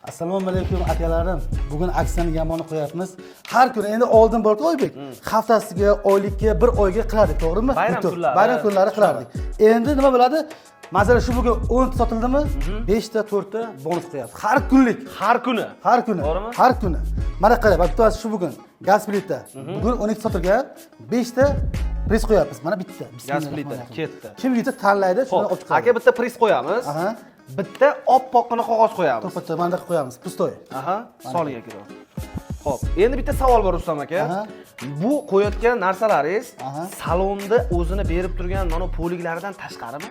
Assalomu alaykum akalarim. Bugun aksiyani yomoni qo'yapmiz. Har kuni endi oldin borku Oybek, haftasiga, oylikka, bir oyga qilardik, to'g'rimi? Bayram kunlari qilardik. Endi nima bo'ladi? Masalan, shu bugun 10 ta sotildimi? 5 ta, 4 ta bonus qo'yapmiz. Har kunlik, Har kuni. to'g'rimi? Har kuni. Mana qarang, bittasi shu bugun gaz plita. Bugun 12 sotilgan, 5 ta priz qo'yapmiz. Mana bitta. Gaz plita ketdi. Kim bitta tanlaydi, shuni olib chiqadi. Aka bitta priz qo'yamiz. Aha. Bitta oppoqqina qog'oz qo'yamiz. To'patda mana qo'yamiz, pustoy. Aha, soling aka. Xo'p, endi bitta savol bor Rustam aka. Bu qo'yayotgan narsalaringiz salonda o'zini berib turgan mana poliklaridan tashqarimi?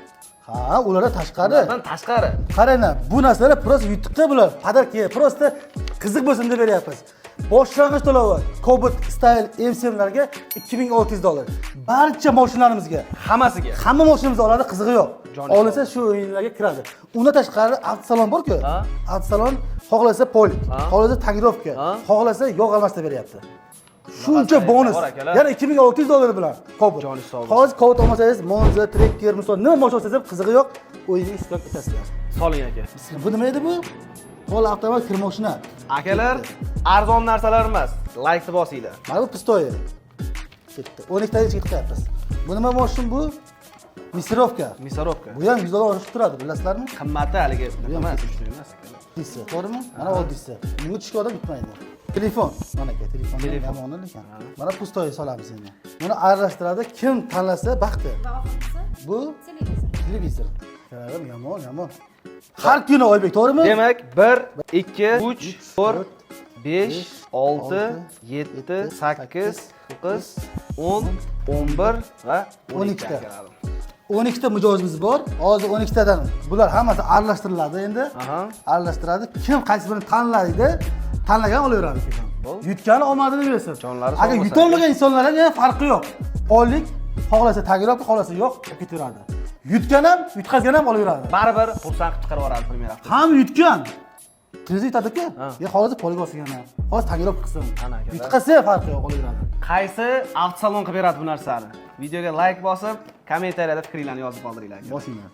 Ha, ulardan tashqari. Ulardan tashqari. Qaranglar, bu narsalar prosta yutuqda bular. Padarki, prosta qiziq bo'lsin deb beryapmiz. Boshlang'ich to'lovi Cobalt Style M7larga $2600. Barcha mashinalarimizga, Hammasiga. hamma mashinamizda oladi, qizig'i yo'q. Olinsa shu o'yinlarga kiradi. Undan tashqari avtosalon bor-ku. Avtosalon xohlasa poli, xohlasa tangirovka, xohlasa yog' almashtirib beryapti. Shuncha bonus. Yana $2600 bilan Cobalt. Hozir Cobalt olmasangiz, Monza, Tracker, misol nima mashina olsangiz ham qizig'i yo'q, o'yinga ishtirok etasizlar. Soling aka. Bu nima edi bu? Qo'l avtomat kir mashina. Akalar, arzon narsalar emas. Like bosinglar. Mana bu pistoy. Ketdi. 12 taga chiqyapmiz. Bu nima mashina bu? Missirovka. Misarovka. Bu ham $100 oshib turadi, bilasizlarmi? Qimmati haligi emas, uchta emas. Dissa, to'g'rimi? Mana oddisi. Bunga tushga odam bitmaydi. Telefon. Mana aka, telefon yomon ekan. Mana pistoy solamiz endi. Buni aralashtiradi, kim tanlasa baxti. Bu televizor. Karam yomon. Har kuni Oybek, to'g'rimi? Demak, 1, 2, 3, 4, 5, 6, 7, 8, 9, 10, 11 va 12 ta. 12 ta mijozimiz bor. Hozir 12 tadan bular hammasi aralashtiriladi endi. Aralashtiradi. Kim qaysi birini tanlaydi, tanlagan olaveradi. Yutgani omadini bersin. Agar yutolmagan insonlar ham farqi yo'q. Oylik xohlasa tagiroqda, xohlasa yo'q, ketaveradi. Yutgan ham, yutqazgan ham olaveradi. Baribir xursand qilib chiqarib yuboradi premyer hafta. Ham yutgan. Kriz yutadi-ku. Ya hozir poliga olgan ham. Hozir tagiroq qilsin. Yutqazsa farqi yo'q, olaveradi. Qaysi avtosalon qilib beradi bu narsani? Videoga like bosib, kommentariyada fikringizni yozib qoldiringlar. Bosinglar.